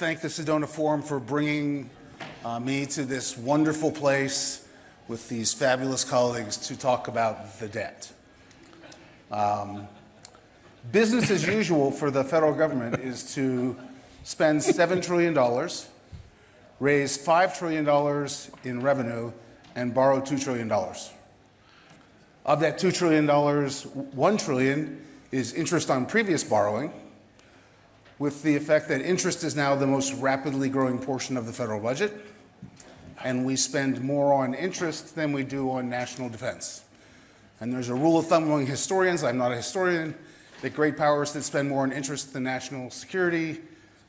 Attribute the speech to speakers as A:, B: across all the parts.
A: thank the Sedona Forum for bringing me to this wonderful place with these fabulous colleagues to talk about the debt. Business as usual for the federal government is to spend $7 trillion, raise $5 trillion in revenue, and borrow $2 trillion. Of that $2 trillion, $1 trillion is interest on previous borrowing, with the effect that interest is now the most rapidly growing portion of the federal budget, and we spend more on interest than we do on national defense. And there's a rule of thumb among historians, I'm not a historian, that great powers that spend more on interest than national security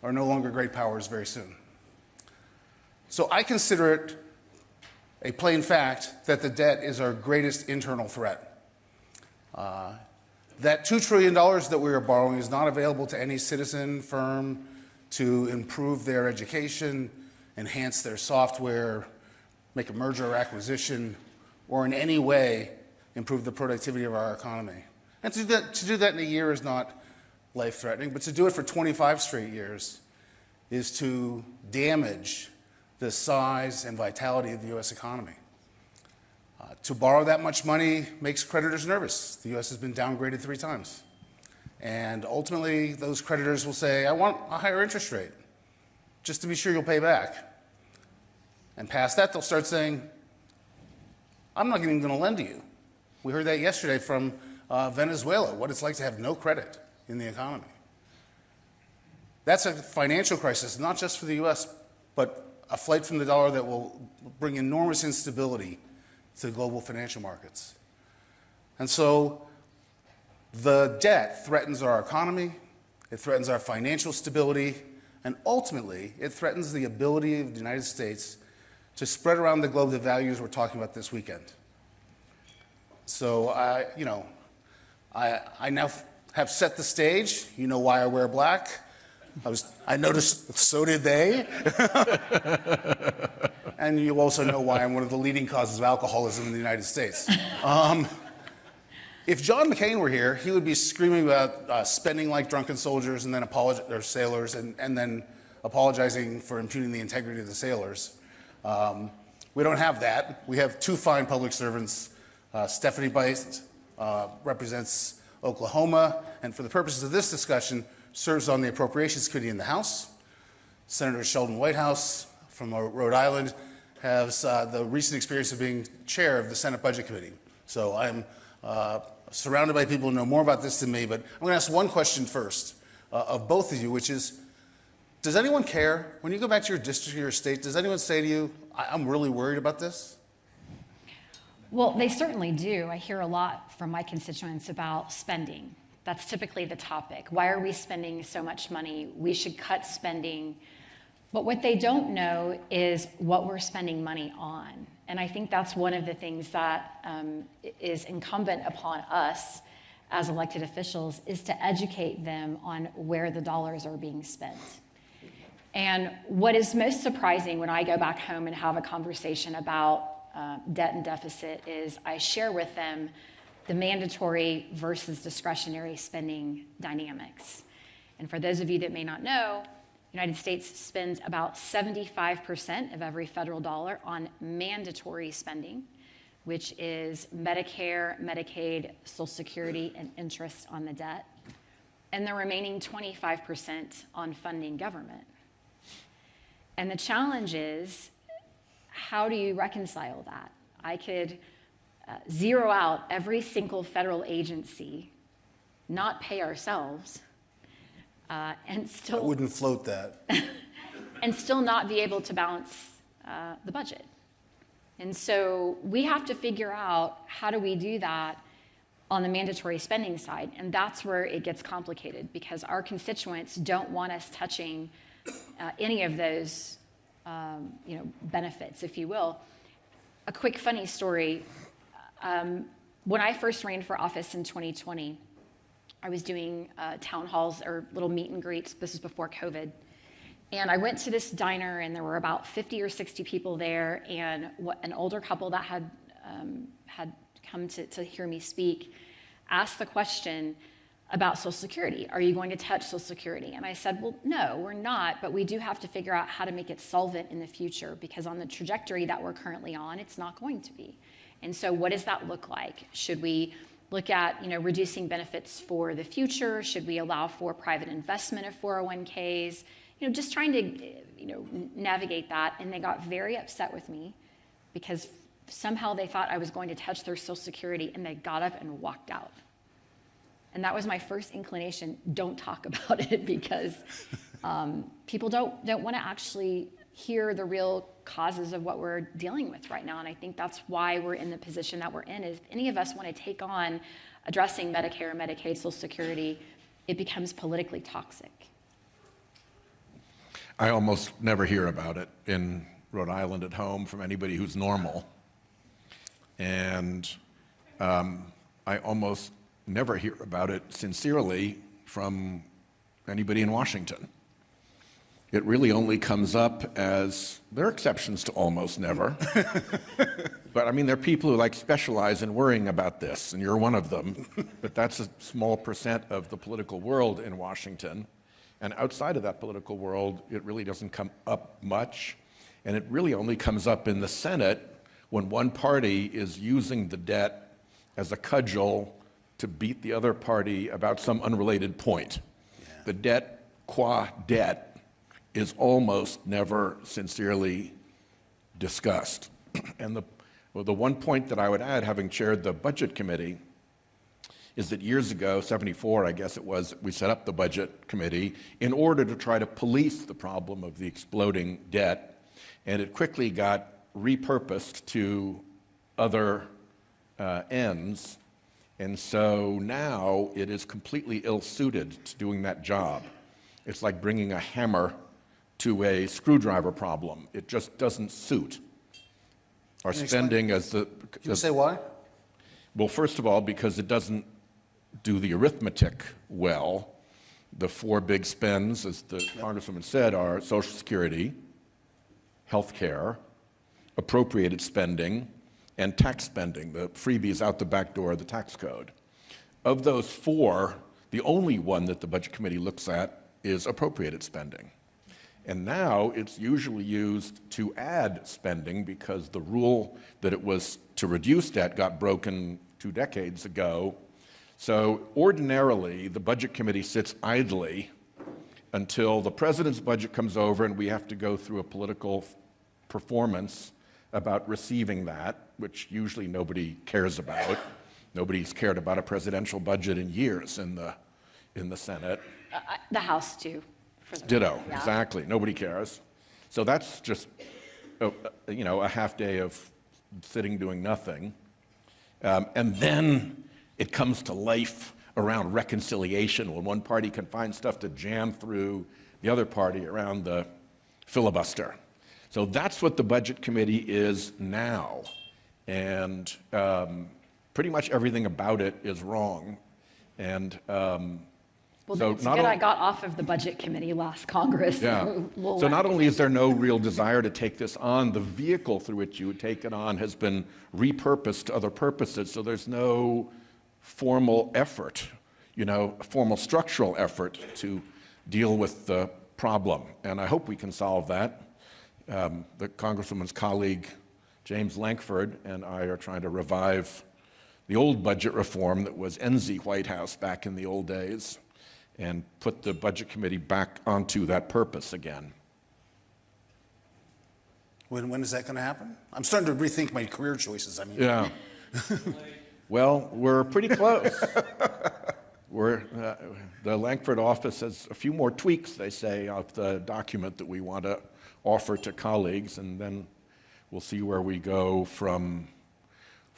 A: are no longer great powers very soon. So I consider it a plain fact that the debt is our greatest internal threat. That $2 trillion that we are borrowing is not available to any citizen firm to improve their education, enhance their software, make a merger or acquisition, or in any way improve the productivity of our economy. And to do that in a year is not life-threatening, but to do it for 25 straight years is to damage the size and vitality of the U.S. economy. To borrow that much money makes creditors nervous. The U.S. has been downgraded 3 times. And ultimately, those creditors will say, I want a higher interest rate, just to be sure you'll pay back. And past that, they'll start saying, I'm not even going to lend to you. We heard that yesterday from Venezuela, what it's like to have no credit in the economy. That's a financial crisis, not just for the U.S., but a flight from the dollar that will bring enormous instability to global financial markets. And so the debt threatens our economy, it threatens our financial stability, and ultimately it threatens the ability of the United States to spread around the globe the values we're talking about this weekend. So I now have set the stage. You know why I wear black. I noticed, so did they. And you also know why I'm one of the leading causes of alcoholism in the United States. If John McCain were here, he would be screaming about spending like drunken soldiers and then or sailors and then apologizing for impugning the integrity of the sailors. We don't have that. We have 2 fine public servants. Stephanie Bice represents Oklahoma, and for the purposes of this discussion, serves on the Appropriations Committee in the House. Senator Sheldon Whitehouse from Rhode Island has the recent experience of being chair of the Senate Budget Committee. So I'm surrounded by people who know more about this than me, but I'm going to ask one question first of both of you, which is, does anyone care? When you go back to your district or your state, does anyone say to you, I'm really worried about this?
B: Well, they certainly do. I hear a lot from my constituents about spending. That's typically the topic. Why are we spending so much money? We should cut spending. But what they don't know is what we're spending money on. And I think that's one of the things that is incumbent upon us as elected officials, is to educate them on where the dollars are being spent. And what is most surprising when I go back home and have a conversation about debt and deficit is I share with them the mandatory versus discretionary spending dynamics. And for those of you that may not know, the United States spends about 75% of every federal dollar on mandatory spending, which is Medicare, Medicaid, Social Security, and interest on the debt, and the remaining 25% on funding government. And the challenge is, how do you reconcile that? I could zero out every single federal agency, not pay ourselves, and still...
A: I wouldn't float that.
B: And still not be able to balance the budget. And so we have to figure out, how do we do that on the mandatory spending side? And that's where it gets complicated, because our constituents don't want us touching any of those benefits, if you will. A quick funny story. When I first ran for office in 2020, I was doing town halls or little meet and greets. This was before COVID. And I went to this diner, and there were about 50 or 60 people there, and an older couple that had come to hear me speak asked the question, about Social Security. Are you going to touch Social Security? And I said, well, no, we're not, but we do have to figure out how to make it solvent in the future, because on the trajectory that we're currently on, it's not going to be. And so what does that look like? Should we look at, reducing benefits for the future? Should we allow for private investment of 401ks? Just trying to, navigate that. And they got very upset with me because somehow they thought I was going to touch their Social Security, and they got up and walked out. And that was my first inclination, don't talk about it, because people don't want to actually hear the real causes of what we're dealing with right now. And I think that's why we're in the position that we're in. If any of us want to take on addressing Medicare, Medicaid, Social Security, it becomes politically toxic.
C: I almost never hear about it in Rhode Island at home from anybody who's normal. And I almost never hear about it sincerely from anybody in Washington. It really only comes up as, there are exceptions to almost never, but I mean, there are people who specialize in worrying about this, and you're one of them, but that's a small percent of the political world in Washington. And outside of that political world, it really doesn't come up much, and it really only comes up in the Senate when one party is using the debt as a cudgel to beat the other party about some unrelated point. Yeah. The debt qua debt is almost never sincerely discussed. And the one point that I would add, having chaired the Budget Committee, is that years ago, 74 I guess it was, we set up the Budget Committee in order to try to police the problem of the exploding debt, and it quickly got repurposed to other ends. And so now it is completely ill-suited to doing that job. It's like bringing a hammer to a screwdriver problem. It just doesn't suit. Our spending as the...
A: Can you say why?
C: Well, first of all, because it doesn't do the arithmetic well. The four big spends, as the Congresswoman said, are Social Security, health care, appropriated spending, and tax spending, the freebies out the back door of the tax code. Of those four, the only one that the Budget Committee looks at is appropriated spending. And now it's usually used to add spending because the rule that it was to reduce debt got broken 2 decades ago. So ordinarily, the Budget Committee sits idly until the president's budget comes over and we have to go through a political performance about receiving that, which usually nobody cares about. Nobody's cared about a presidential budget in years in the Senate.
B: The House, too.
C: Ditto,
B: yeah.
C: Exactly. Nobody cares. So that's just, a half day of sitting doing nothing. And then it comes to life around reconciliation when one party can find stuff to jam through the other party around the filibuster. So that's what the Budget Committee is now. And pretty much everything about it is wrong. And
B: well, so it's good I got off of the Budget Committee last Congress.
C: Yeah. So not only is there no real desire to take this on, the vehicle through which you would take it on has been repurposed to other purposes, so there's no formal effort, formal structural effort to deal with the problem. And I hope we can solve that. The Congresswoman's colleague, James Lankford, and I are trying to revive the old budget reform that was Enzi Whitehouse back in the old days, and put the Budget Committee back onto that purpose again.
A: When is that going to happen? I'm starting to rethink my career choices.
C: Yeah. Well, we're pretty close. The Lankford office has a few more tweaks, they say, of the document that we want to offer to colleagues, and then we'll see where we go from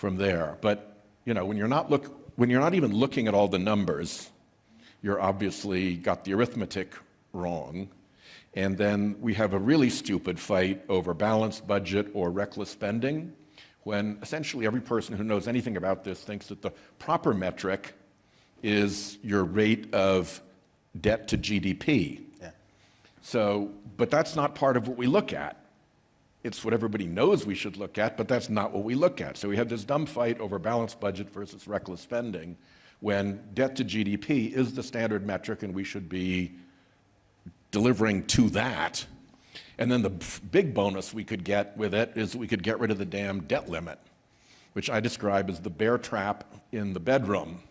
C: there. But when you're not even looking at all the numbers, you're obviously got the arithmetic wrong. And then we have a really stupid fight over balanced budget or reckless spending, when essentially every person who knows anything about this thinks that the proper metric is your rate of debt to GDP. Yeah. So, but that's not part of what we look at. It's what everybody knows we should look at, but that's not what we look at. So we have this dumb fight over balanced budget versus reckless spending, when debt to GDP is the standard metric and we should be delivering to that. And then the big bonus we could get with it is we could get rid of the damn debt limit, which I describe as the bear trap in the bedroom.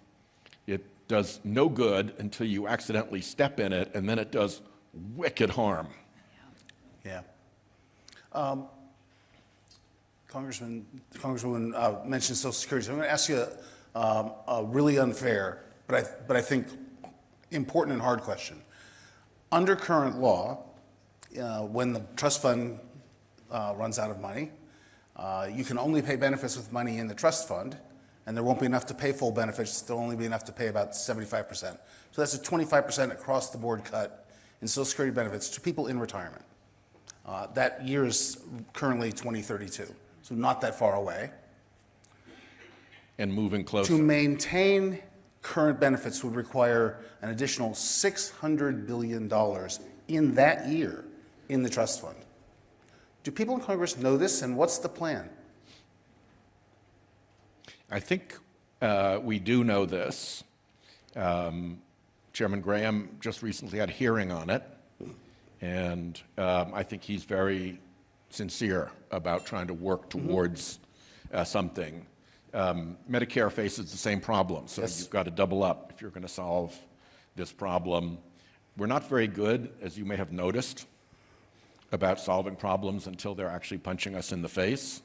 C: It does no good until you accidentally step in it, and then it does wicked harm.
A: Yeah. Congresswoman mentioned Social Security. So I'm going to ask you a really unfair, but I think important and hard question. Under current law, when the trust fund runs out of money, you can only pay benefits with money in the trust fund, and there won't be enough to pay full benefits. There'll only be enough to pay about 75%. So that's a 25% across the board cut in Social Security benefits to people in retirement. That year is currently 2032, so not that far away.
C: And moving closer.
A: To maintain current benefits would require an additional $600 billion in that year in the trust fund. Do people in Congress know this, and what's the plan?
C: I think we do know this. Chairman Graham just recently had a hearing on it, and I think he's very sincere about trying to work towards something. Medicare faces the same problem, so
A: Yes.
C: you've got to double up if you're going to solve this problem. We're not very good, as you may have noticed, about solving problems until they're actually punching us in the face.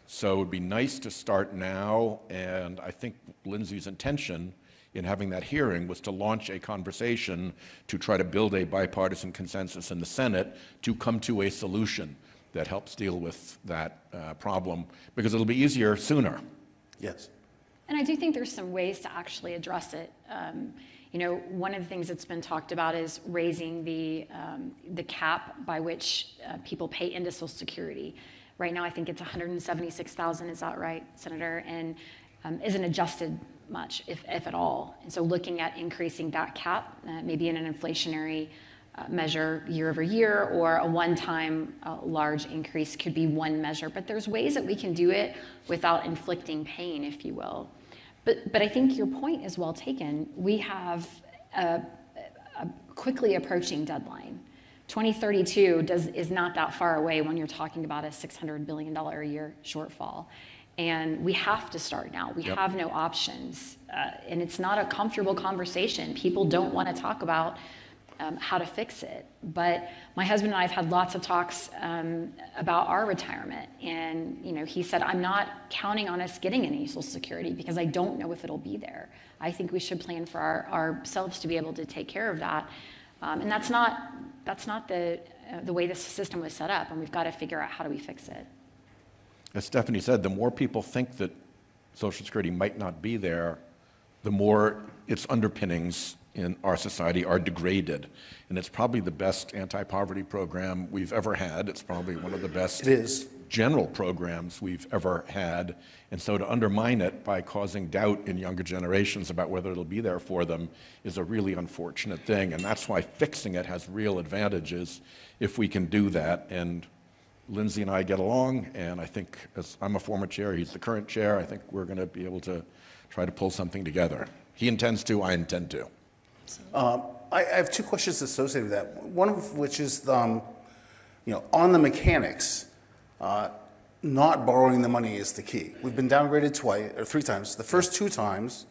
C: So it would be nice to start now, and I think Lindsay's intention in having that hearing was to launch a conversation to try to build a bipartisan consensus in the Senate to come to a solution that helps deal with that problem, because it'll be easier sooner.
A: Yes.
B: And I do think there's some ways to actually address it. You know, one of the things that's been talked about is raising the cap by which people pay into Social Security. Right now, I think it's $176,000. Is that right, Senator? And isn't adjusted much, if at all. And so, looking at increasing that cap, maybe in an inflationary measure year over year, or a one-time large increase could be one measure. But there's ways that we can do it without inflicting pain, if you will. But I think your point is well taken. We have a quickly approaching deadline. 2032 is not that far away when you're talking about a $600 billion a year shortfall. And we have to start now. We have no options. And it's not a comfortable conversation. People don't want to talk about how to fix it. But my husband and I have had lots of talks about our retirement. And you know, he said, I'm not counting on us getting any Social Security because I don't know if it'll be there. I think we should plan for ourselves to be able to take care of that. And that's not the way this system was set up, and we've got to figure out how do we fix it.
C: As Stephanie said, the more people think that Social Security might not be there, the more its underpinnings in our society are degraded. And it's probably the best anti-poverty program we've ever had. It's probably one of the best general programs we've ever had. And so to undermine it by causing doubt in younger generations about whether it'll be there for them is a really unfortunate thing. And that's why fixing it has real advantages if we can do that. And Lindsay and I get along, and I think, as I'm a former chair, he's the current chair, I think we're going to be able to try to pull something together. He intends to, I intend to.
A: I have two questions associated with that. One of which is, on the mechanics, not borrowing the money is the key. We've been downgraded three times. The first two times,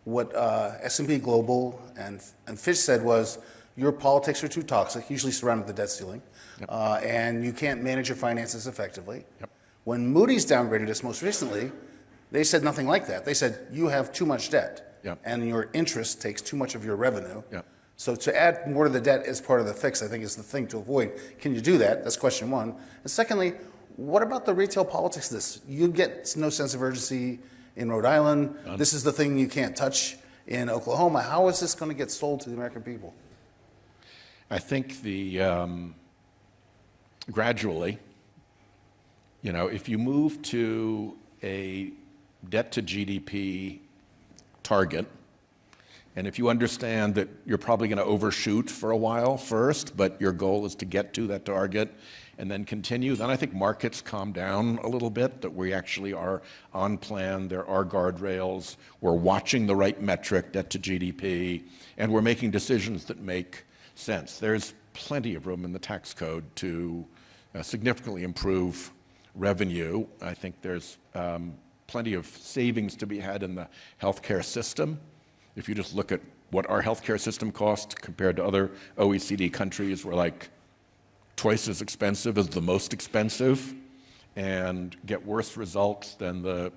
A: what S&P Global and Fitch said was, your politics are too toxic, usually surrounded the debt ceiling, and you can't manage your finances effectively. When Moody's downgraded us most recently, they said nothing like that. They said, you have too much debt. And your interest takes too much of your revenue. So to add more to the debt as part of the fix, I think, is the thing to avoid. Can you do that? That's question one. And secondly, what about the retail politics of this? You get no sense of urgency in Rhode Island. This is the thing you can't touch in Oklahoma. How is this going to get sold to the American people?
C: I think gradually, if you move to a debt to GDP target, And if you understand that you're probably going to overshoot for a while first, but your goal is to get to that target and then continue, then I think markets calm down a little bit, that we actually are on plan, there are guardrails, we're watching the right metric, debt to GDP, and we're making decisions that make sense. There's plenty of room in the tax code to significantly improve revenue. I think there's plenty of savings to be had in the healthcare system. If you just look at what our healthcare system costs compared to other OECD countries, we're like twice as expensive as the most expensive and get worse results than the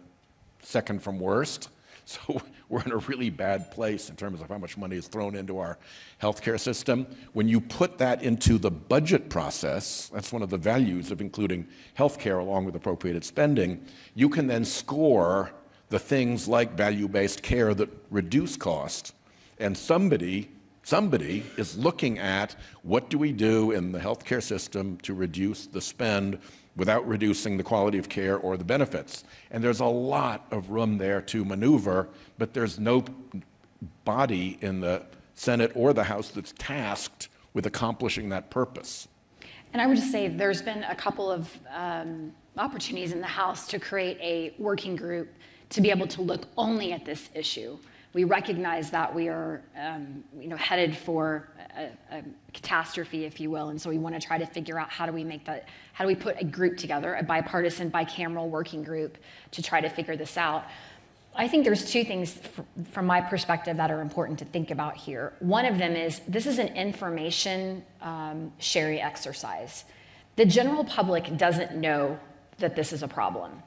C: second from worst. So we're in a really bad place in terms of how much money is thrown into our healthcare system. When you put that into the budget process, that's one of the values of including healthcare along with appropriated spending, you can then score the things like value-based care that reduce cost. And somebody is looking at what do we do in the healthcare system to reduce the spend without reducing the quality of care or the benefits. And there's a lot of room there to maneuver, but there's no body in the Senate or the House that's tasked with accomplishing that purpose.
B: And I would just say there's been a couple of opportunities in the House to create a working group to be able to look only at this issue. We recognize that we are headed for a catastrophe, if you will, and so we want to try to figure out how do we put a group together, a bipartisan, bicameral working group to try to figure this out. I think there's two things from my perspective that are important to think about here. One of them is this is an information sharing exercise. The general public doesn't know that this is a problem.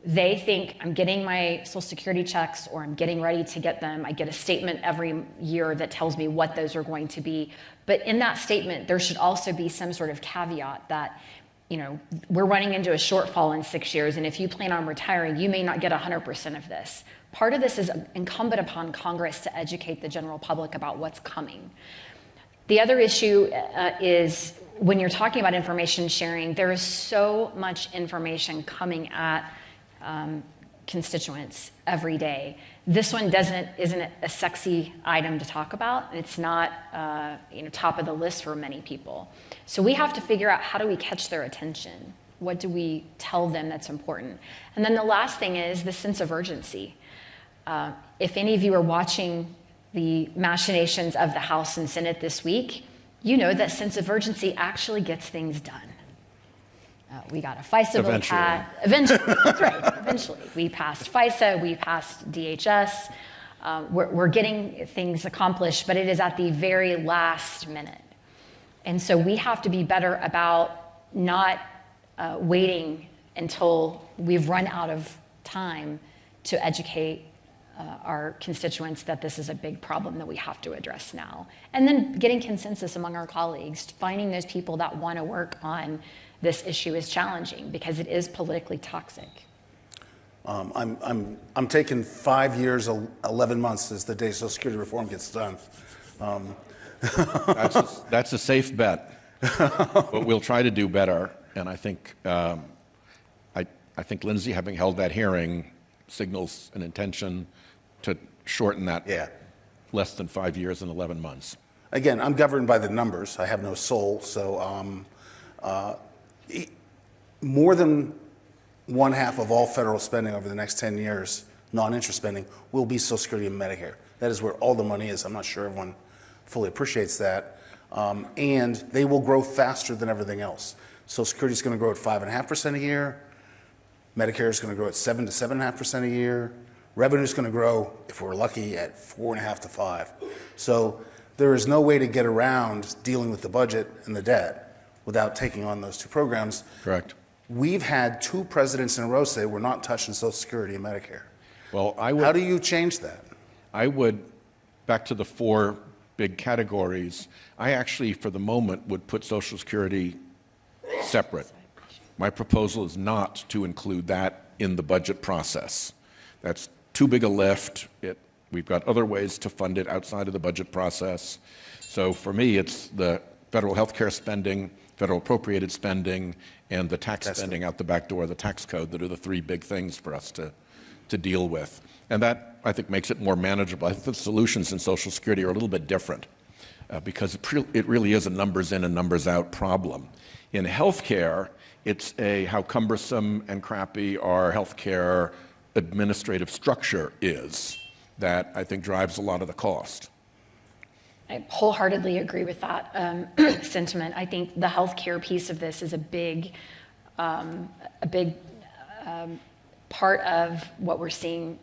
B: They think I'm getting my Social Security checks or I'm getting ready to get them. I get a statement every year that tells me what those are going to be. But in that statement, there should also be some sort of caveat that, we're running into a shortfall in 6 years, and if you plan on retiring, you may not get 100% of this. Part of this is incumbent upon Congress to educate the general public about what's coming. The other issue is when you're talking about information sharing, there is so much information coming at constituents every day. This one isn't a sexy item to talk about. It's not top of the list for many people. So we have to figure out how do we catch their attention? What do we tell them that's important? And then the last thing is the sense of urgency. If any of you are watching the machinations of the House and Senate this week, you know that sense of urgency actually gets things done. We got a FISA bill passed. Eventually, that's right. Eventually, we passed FISA. We passed DHS. We're getting things accomplished, but it is at the very last minute. And so we have to be better about not waiting until we've run out of time to educate our constituents that this is a big problem that we have to address now. And then getting consensus among our colleagues, finding those people that want to work on this issue is challenging because it is politically toxic.
A: I'm taking 5 years, 11 months as the day Social Security reform gets done.
C: That's a safe bet, but we'll try to do better. And I think Lindsay, having held that hearing, signals an intention to shorten that less than 5 years and 11 months.
A: Again, I'm governed by the numbers. I have no soul, so more than one half of all federal spending over the next 10 years, non-interest spending, will be Social Security and Medicare. That is where all the money is. I'm not sure everyone fully appreciates that. And they will grow faster than everything else. Social Security is going to grow at 5.5% a year. Medicare is going to grow at 7 to 7.5% a year. Revenue is going to grow, if we're lucky, at 4.5 to 5. So there is no way to get around dealing with the budget and the debt without taking on those two programs.
C: Correct.
A: We've had 2 presidents in a row say we're not touching Social Security and Medicare.
C: Well,
A: how do you change that?
C: I would, back to the 4 big categories, I actually, for the moment, would put Social Security separate. My proposal is not to include that in the budget process. That's too big a lift. We've got other ways to fund it outside of the budget process. So for me, it's the federal health care spending, federal appropriated spending, and the tax spending out the back door, the tax code, that are the 3 big things for us to to deal with. And that, I think, makes it more manageable. I think the solutions in Social Security are a little bit different because it really is a numbers in and numbers out problem. In healthcare, it's how cumbersome and crappy our healthcare administrative structure is that I think drives a lot of the cost.
B: I wholeheartedly agree with that sentiment. I think the healthcare piece of this is a big part of what we're seeing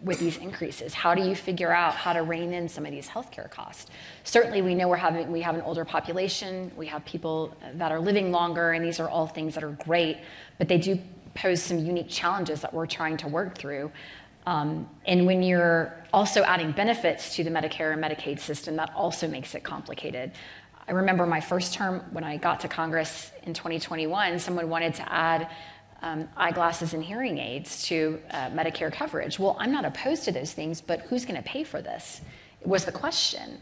B: with these increases. How do you figure out how to rein in some of these healthcare costs? Certainly, we know we have an older population, we have people that are living longer, and these are all things that are great, but they do pose some unique challenges that we're trying to work through. And when you're also adding benefits to the Medicare and Medicaid system, that also makes it complicated. I remember my first term when I got to Congress in 2021, someone wanted to add eyeglasses and hearing aids to Medicare coverage. Well, I'm not opposed to those things, but who's going to pay for this? Was the question.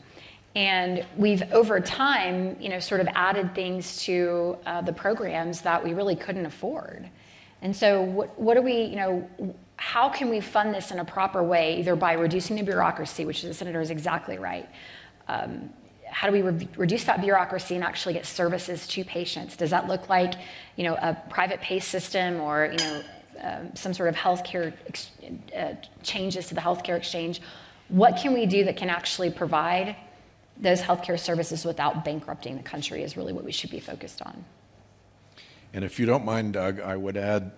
B: And we've, over time, sort of added things to the programs that we really couldn't afford. And so what do we, how can we fund this in a proper way, either by reducing the bureaucracy, which the senator is exactly right. How do we reduce that bureaucracy and actually get services to patients? Does that look like, a private pay system or, some sort of healthcare changes to the healthcare exchange? What can we do that can actually provide those healthcare services without bankrupting the country is really what we should be focused on.
C: And if you don't mind, Doug, I would add,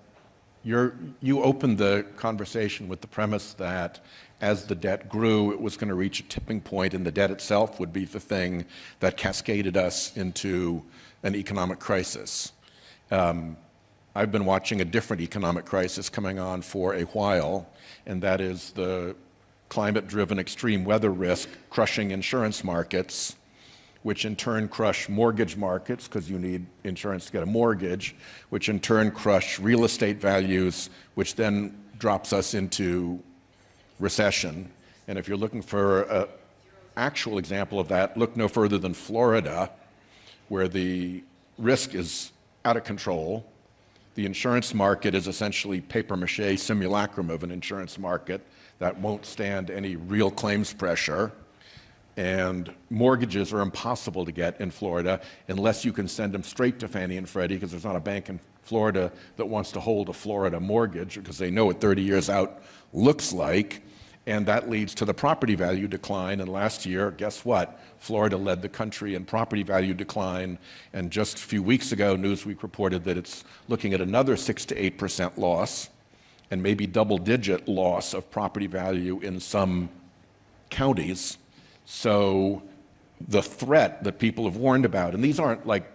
C: you opened the conversation with the premise that as the debt grew, it was going to reach a tipping point, and the debt itself would be the thing that cascaded us into an economic crisis. I've been watching a different economic crisis coming on for a while, and that is the climate-driven extreme weather risk crushing insurance markets, which in turn crush mortgage markets, because you need insurance to get a mortgage, which in turn crush real estate values, which then drops us into recession. And if you're looking for an actual example of that, look no further than Florida, where the risk is out of control. The insurance market is essentially papier-mâché simulacrum of an insurance market that won't stand any real claims pressure. And mortgages are impossible to get in Florida unless you can send them straight to Fannie and Freddie, because there's not a bank in Florida that wants to hold a Florida mortgage because they know what 30 years out looks like. And that leads to the property value decline. And last year, guess what? Florida led the country in property value decline. And just a few weeks ago, Newsweek reported that it's looking at another 6 to 8% loss and maybe double-digit loss of property value in some counties. So the threat that people have warned about, and these aren't like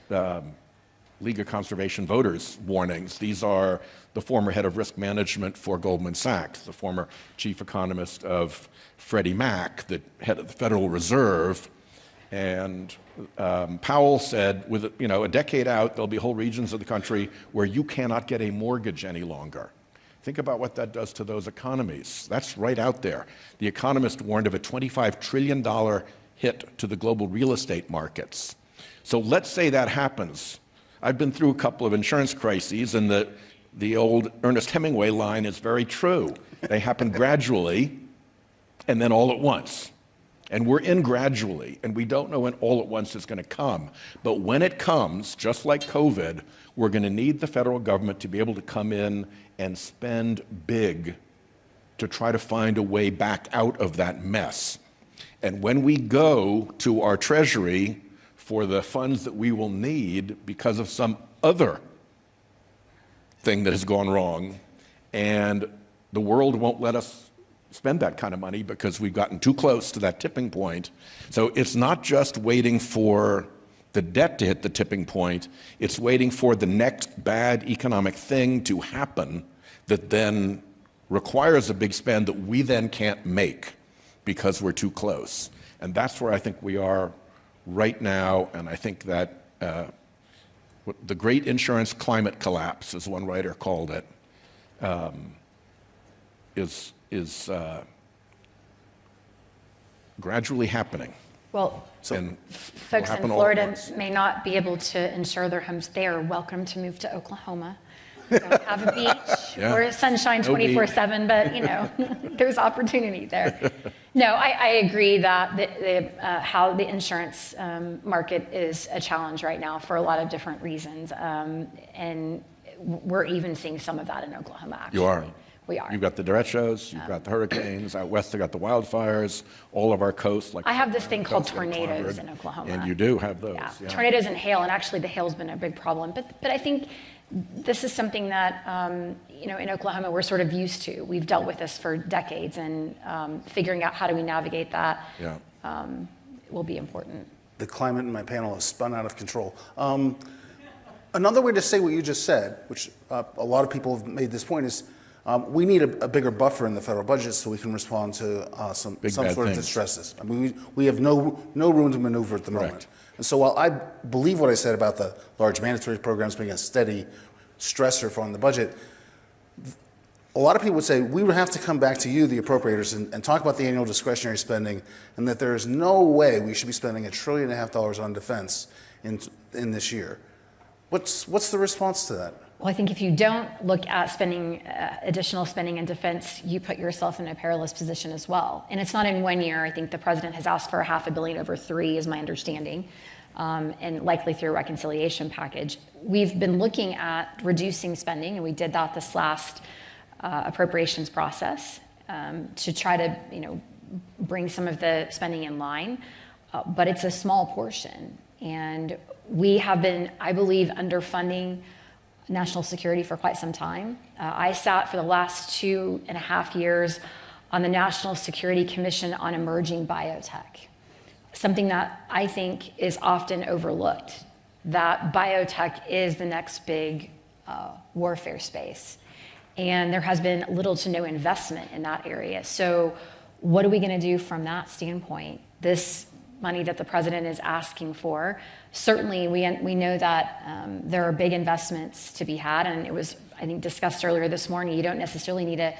C: League of Conservation Voters warnings. These are the former head of risk management for Goldman Sachs, the former chief economist of Freddie Mac, the head of the Federal Reserve. And Powell said, with a decade out, there'll be whole regions of the country where you cannot get a mortgage any longer. Think about what that does to those economies. That's right out there. The Economist warned of a $25 trillion hit to the global real estate markets. So let's say that happens. I've been through a couple of insurance crises, and the old Ernest Hemingway line is very true. They happen gradually and then all at once. And we're in gradually, and we don't know when all at once is going to come. But when it comes, just like COVID, we're going to need the federal government to be able to come in and spend big to try to find a way back out of that mess. And when we go to our Treasury for the funds that we will need because of some other thing that has gone wrong, and the world won't let us spend that kind of money because we've gotten too close to that tipping point. So it's not just waiting for the debt to hit the tipping point, it's waiting for the next bad economic thing to happen that then requires a big spend that we then can't make because we're too close. And that's where I think we are right now, and I think that the great insurance climate collapse, as one writer called it, is gradually happening.
B: Well, folks in Florida may not be able to insure their homes. They are welcome to move to Oklahoma. We don't have a beach.
C: Yeah.
B: or sunshine
C: No beach.
B: 24/7, but you know, there's opportunity there. No, I agree that how the insurance market is a challenge right now for a lot of different reasons, and we're even seeing some of that in Oklahoma. Actually.
C: You are.
B: We are.
C: You've got the derechos, you've got the hurricanes, out west they've got the wildfires, all of our coasts. Like
B: I have this thing called
C: coast get
B: tornadoes
C: clobbered,
B: in Oklahoma.
C: And you do have those.
B: Yeah,
C: Yeah.
B: tornadoes and hail, and actually the hail's been a big problem. But I think this is something that, you know, in Oklahoma we're sort of used to. We've dealt with this for decades, and figuring out how do we navigate that will be important.
A: The climate in my panel has spun out of control. Another way to say what you just said, which a lot of people have made this point, is we need a bigger buffer in the federal budget so we can respond to some
C: Big
A: sort
C: bad
A: of
C: things.
A: distresses. I mean, we have no room to maneuver at the moment.
C: Correct.
A: And so while I believe what I said about the large mandatory programs being a steady stressor on the budget, a lot of people would say we would have to come back to you, the appropriators, and talk about the annual discretionary spending, and that there is no way we should be spending $1.5 trillion on defense in this year. What's the response to that?
B: Well, I think if you don't look at spending additional spending in defense, you put yourself in a perilous position as well. And it's not in 1 year. I think the president has asked for $500 million over 3, is my understanding, and likely through a reconciliation package. We've been looking at reducing spending, and we did that this last appropriations process to try to, you know, bring some of the spending in line, but it's a small portion. And we have been, I believe, underfunding national security for quite some time. I sat for the last 2.5 years on the National Security Commission on Emerging Biotech, something that I think is often overlooked, that biotech is the next big warfare space. And there has been little to no investment in that area. So what are we going to do from that standpoint? This money that the president is asking for, certainly we know that there are big investments to be had, and it was, I think, discussed earlier this morning. You don't necessarily need a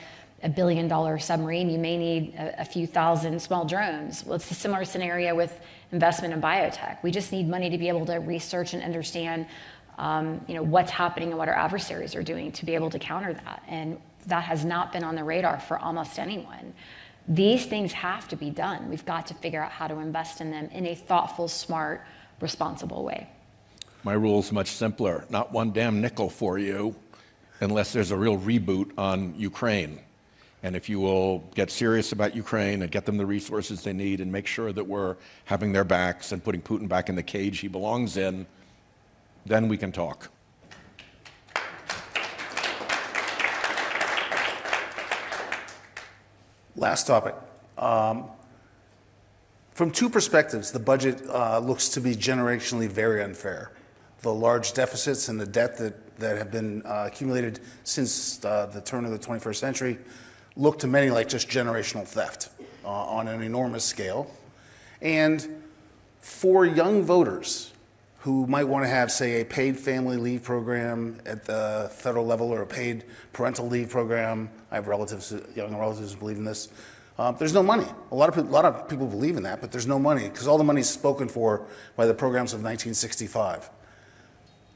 B: $1 billion submarine. You may need a few thousand small drones. Well, it's a similar scenario with investment in biotech. We just need money to be able to research and understand you know, what's happening and what our adversaries are doing to be able to counter that. And that has not been on the radar for almost anyone. These things have to be done. We've got to figure out how to invest in them in a thoughtful, smart, responsible way.
C: My rule's much simpler. Not one damn nickel for you unless there's a real reboot on Ukraine. And if you will get serious about Ukraine and get them the resources they need and make sure that we're having their backs and putting Putin back in the cage he belongs in, then we can talk.
A: Last topic. From two perspectives, the budget looks to be generationally very unfair. The large deficits and the debt that have been accumulated since the turn of the 21st century look to many like just generational theft on an enormous scale. And for young voters who might want to have, say, a paid family leave program at the federal level or a paid parental leave program, I have relatives, young relatives who believe in this. There's no money. A lot of people believe in that, but there's no money because all the money is spoken for by the programs of 1965.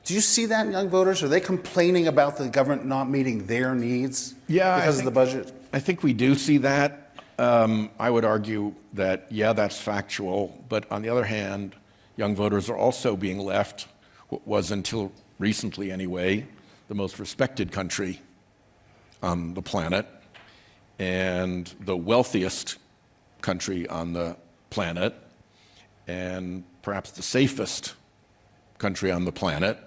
A: Do you see that in young voters? Are they complaining about the government not meeting their needs because of the budget?
C: I think we do see that. I would argue that, yeah, that's factual. But on the other hand, young voters are also being left what was, until recently anyway, the most respected country on the planet and the wealthiest country on the planet and perhaps the safest country on the planet,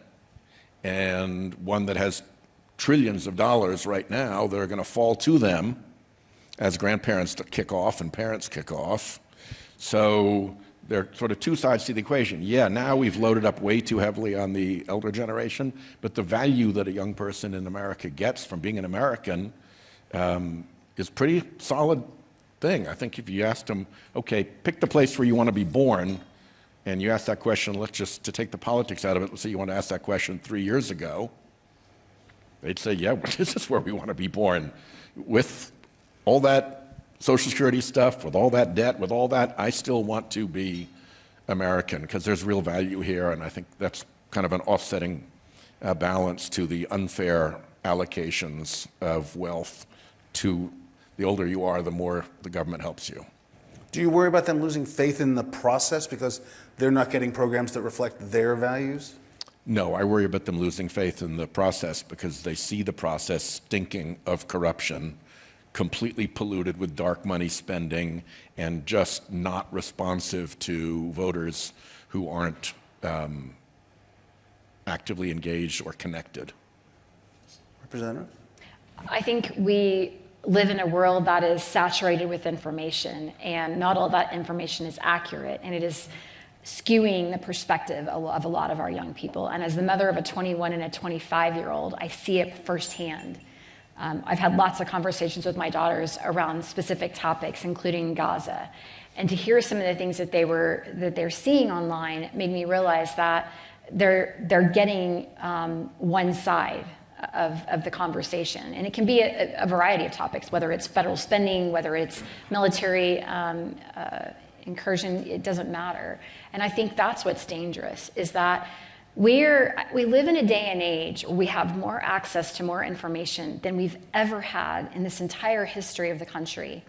C: and one that has trillions of dollars right now that are going to fall to them as grandparents kick off and parents kick off. So there are sort of two sides to the equation. Yeah, now we've loaded up way too heavily on the elder generation, but the value that a young person in America gets from being an American is pretty solid thing. I think if you asked them, okay, pick the place where you want to be born, and you ask that question, let's just, to take the politics out of it, let's say you want to ask that question 3 years ago, they'd say, yeah, this is where we want to be born. With all that Social Security stuff, with all that debt, with all that, I still want to be American because there's real value here, and I think that's kind of an offsetting balance to the unfair allocations of wealth to the older you are, the more the government helps you.
A: Do you worry about them losing faith in the process because they're not getting programs that reflect their values?
C: No, I worry about them losing faith in the process because they see the process stinking of corruption, completely polluted with dark money spending, and just not responsive to voters who aren't actively engaged or connected.
A: Representative?
B: I think we live in a world that is saturated with information, and not all that information is accurate, and it is skewing the perspective of a lot of our young people. And as the mother of a 21 and a 25-year-old, I see it firsthand. I've had lots of conversations with my daughters around specific topics, including Gaza. And to hear some of the things that they're seeing online made me realize that they're getting one side of the conversation. And it can be a variety of topics, whether it's federal spending, whether it's military incursion, it doesn't matter. And I think that's what's dangerous, is that we live in a day and age where we have more access to more information than we've ever had in this entire history of the country.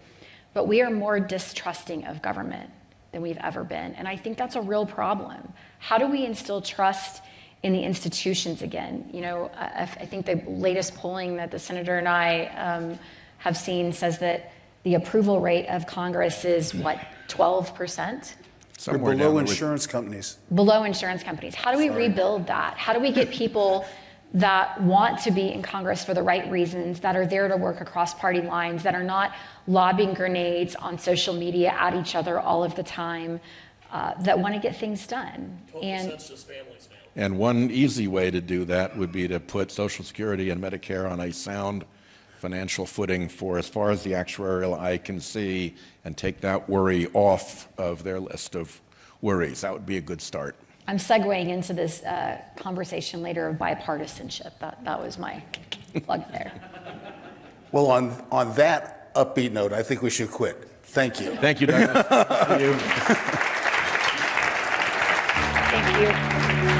B: But we are more distrusting of government than we've ever been. And I think that's a real problem. How do we instill trust in the institutions again? You know, I think the latest polling that the senator and I have seen says that the approval rate of Congress is, what, 12%?
A: Somewhere below insurance companies.
B: Below insurance companies. How do we rebuild that? How do we get people that want to be in Congress for the right reasons, that are there to work across party lines, that are not lobbing grenades on social media at each other all of the time, that want to get things done? And
D: that's just families now.
C: And one easy way to do that would be to put Social Security and Medicare on a sound financial footing for as far as the actuarial eye can see, and take that worry off of their list of worries. That would be a good start.
B: I'm segueing into this conversation later of bipartisanship. That was my plug there.
A: Well, on that upbeat note, I think we should quit. Thank you.
C: Thank you, Douglas. Thank you.
B: Thank you.